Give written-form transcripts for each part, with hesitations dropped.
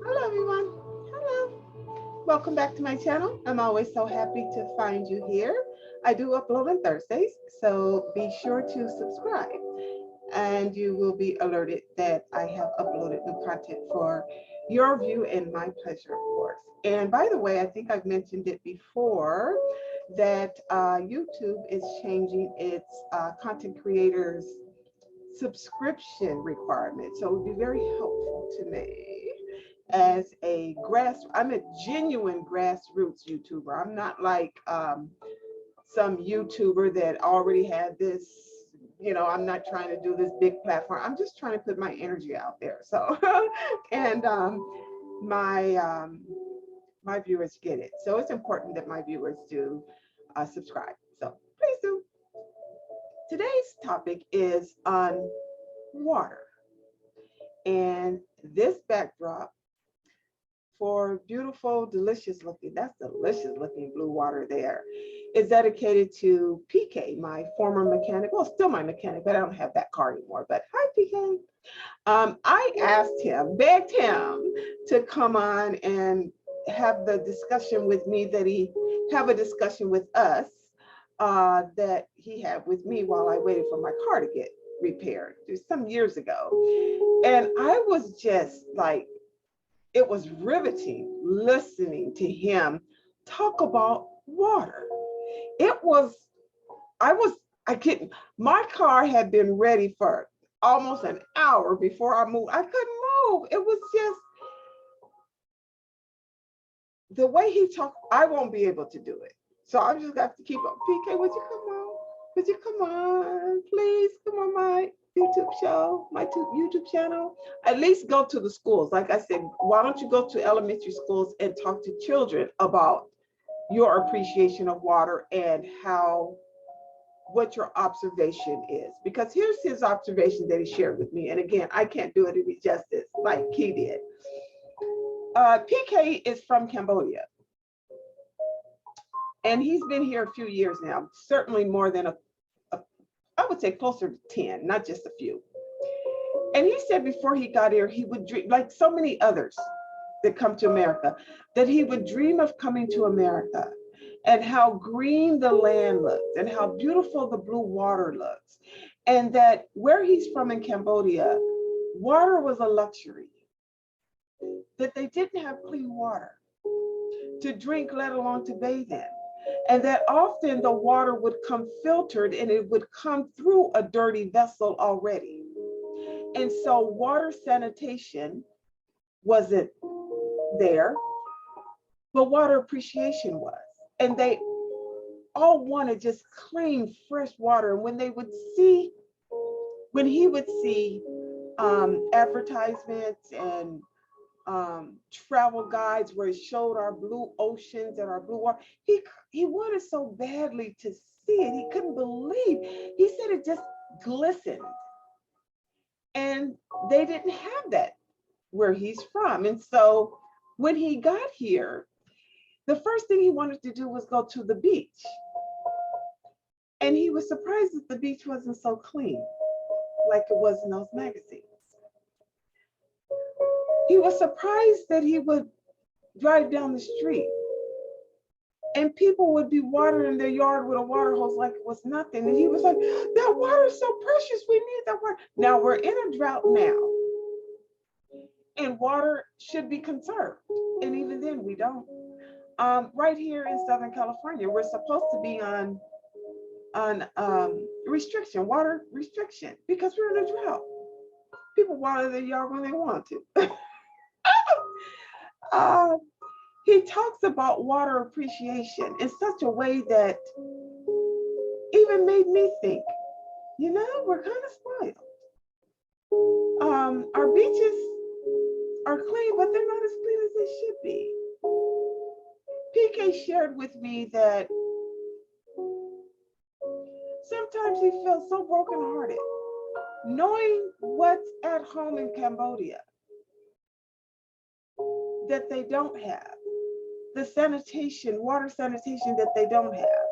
Hello, everyone. Hello. Welcome back to my channel. I'm always so happy to find you here. I do upload on Thursdays, so be sure to subscribe and you will be alerted that I have uploaded new content for your view and my pleasure, of course. And by the way, I think I've mentioned it before that YouTube is changing its content creators subscription requirement. So it would be very helpful to me as I'm a genuine grassroots YouTuber. I'm not like some YouTuber that already had this, I'm not trying to do this big platform. I'm just trying to put my energy out there. So, and my my viewers get it. So it's important that my viewers do subscribe. So please do. Today's topic is on water. And this backdrop for beautiful, that's delicious looking blue water there, is dedicated to PK, my former mechanic. Well, still my mechanic, but I don't have that car anymore. But hi, PK. I begged him to come on and have the discussion with me that he have a discussion with us that he had with me while I waited for my car to get repaired. It was some years ago. And I was just like, it was riveting listening to him talk about water. I couldn't, my car had been ready for almost an hour before I moved. I couldn't move. It was just the way he talked, I won't be able to do it. So I'm just got to keep up. PK, would you come on? Would you come on? Please come on my YouTube show, my YouTube channel. At least go to the schools. Like I said, why don't you go to elementary schools and talk to children about your appreciation of water and what your observation is? Because here's his observation that he shared with me. And again, I can't do it any justice like he did. PK is from Cambodia. And he's been here a few years now, certainly more than I would say closer to 10, not just a few. And he said before he got here, he would dream, like so many others that come to America, that he would dream of coming to America and how green the land looks and how beautiful the blue water looks. And that where he's from in Cambodia, water was a luxury, that they didn't have clean water to drink, let alone to bathe in. And that often the water would come filtered and it would come through a dirty vessel already. And so water sanitation wasn't there, but water appreciation was. And they all wanted just clean, fresh water. And when he would see advertisements and travel guides where it showed our blue oceans and our blue water, he wanted so badly to see it. He couldn't believe. He said it just glistened. And they didn't have that where he's from. And so when he got here, the first thing he wanted to do was go to the beach. And he was surprised that the beach wasn't so clean like it was in those magazines. He was surprised that he would drive down the street and people would be watering their yard with a water hose like it was nothing. And he was like, that water is so precious. We need that water. Now we're in a drought now and water should be conserved. And even then we don't. Right here in Southern California, we're supposed to be on restriction, water restriction, because we're in a drought. People water their yard when they want to. He talks about water appreciation in such a way that even made me think, we're kind of spoiled. Our beaches are clean, but they're not as clean as they should be. PK shared with me that sometimes he feels so brokenhearted knowing what's at home in Cambodia that they don't have, the water sanitation that they don't have,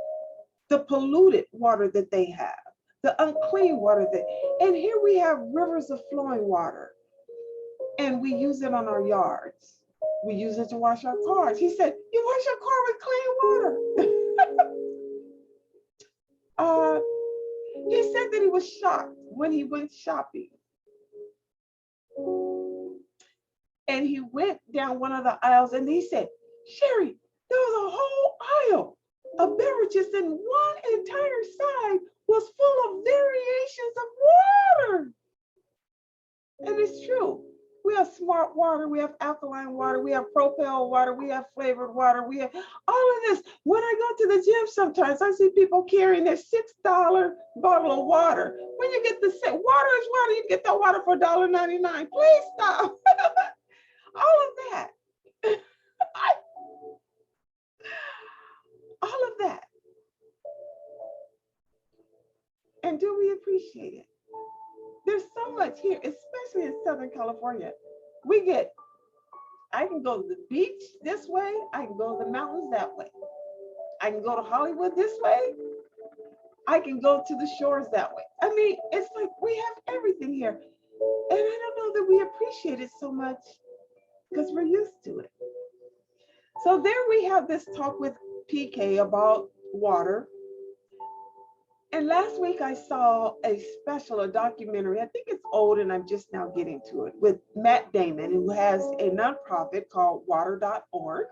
the polluted water that they have, the unclean water and here we have rivers of flowing water and we use it on our yards. We use it to wash our cars. He said, you wash your car with clean water. He said that he was shocked when he went shopping. And he went down one of the aisles and he said, Sheri, there was a whole aisle of beverages and one entire side was full of variations of water. And it's true. We have smart water, we have alkaline water, we have propel water, we have flavored water, we have all of this. When I go to the gym sometimes, I see people carrying their $6 bottle of water. When you get the set, water is water, you get that water for $1.99. Please stop. All of that. All of that. And do we appreciate it? There's so much here, especially in Southern California. I can go to the beach this way, I can go to the mountains that way. I can go to Hollywood this way, I can go to the shores that way. I mean, it's like we have everything here. And I don't know that we appreciate it so much because we're used to it. So there we have this talk with PK about water. And last week I saw a documentary, I think it's old and I'm just now getting to it, with Matt Damon, who has a nonprofit called water.org.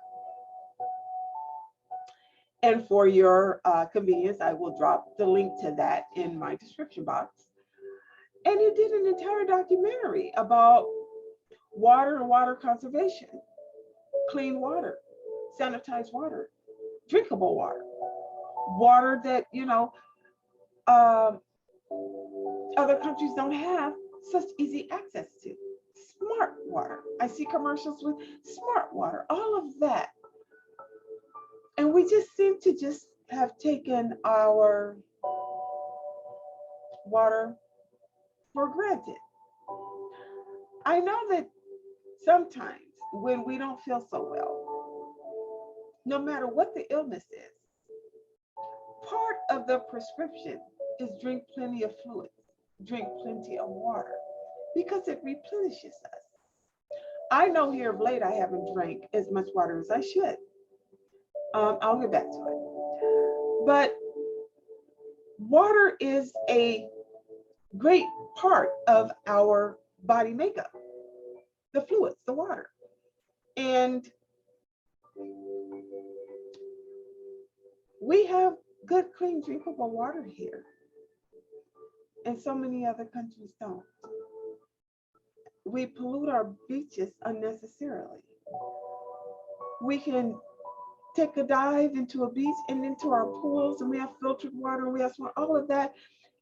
And for your convenience, I will drop the link to that in my description box. And he did an entire documentary about water and water conservation, clean water, sanitized water, drinkable water, water that, other countries don't have such easy access to. Smart water. I see commercials with smart water, all of that. And we just seem to just have taken our water for granted. I know that sometimes when we don't feel so well, no matter what the illness is, part of the prescription is drink plenty of fluids, drink plenty of water, because it replenishes us. I know here of late I haven't drank as much water as I should. I'll get back to it. But water is a great part of our body makeup, the fluids, the water. And we have good, clean, drinkable water here. And so many other countries don't. We pollute our beaches unnecessarily. We can take a dive into a beach and into our pools, and we have filtered water, and we have all of that.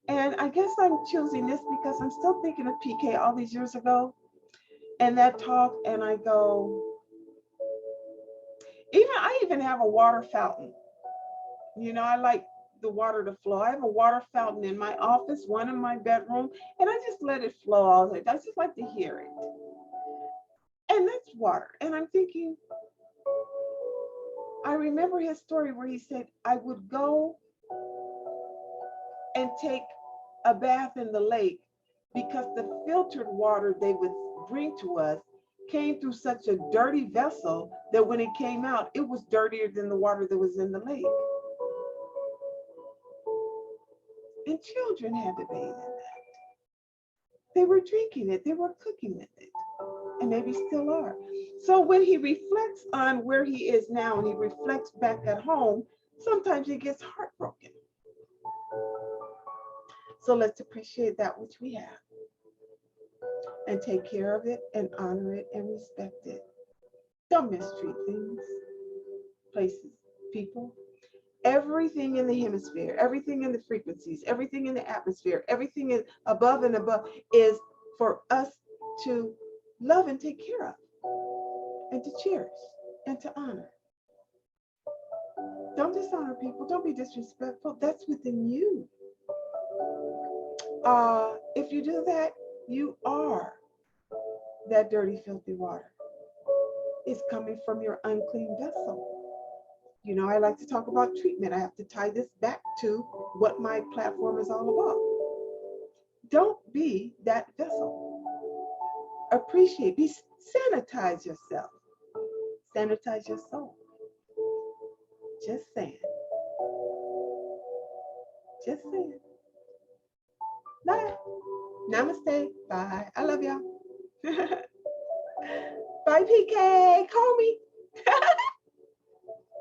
And I guess I'm choosing this because I'm still thinking of PK all these years ago and that talk, and I go, I even have a water fountain. I like the water to flow. I have a water fountain in my office, one in my bedroom, and I just let it flow all day. I just like to hear it. And that's water. And I'm thinking, I remember his story where he said, I would go and take a bath in the lake because the filtered water they would bring to us came through such a dirty vessel that when it came out, it was dirtier than the water that was in the lake. And children had to bathe in that. They were drinking it, they were cooking with it, and maybe still are. So when he reflects on where he is now and he reflects back at home, sometimes he gets heartbroken. So let's appreciate that which we have and take care of it and honor it and respect it. Don't mistreat things, places, people. Everything in the hemisphere, everything in the frequencies, everything in the atmosphere, everything is above and above is for us to love and take care of and to cherish and to honor. Don't dishonor people. Don't be disrespectful. That's within you. If you do that, you are that dirty, filthy water. It's coming from your unclean vessel. I like to talk about treatment. I have to tie this back to what my platform is all about. Don't be that vessel. Appreciate, sanitize yourself. sanitize your soul. Just saying. Just saying. Bye. Namaste. Bye. I love y'all. Bye, PK. Call me.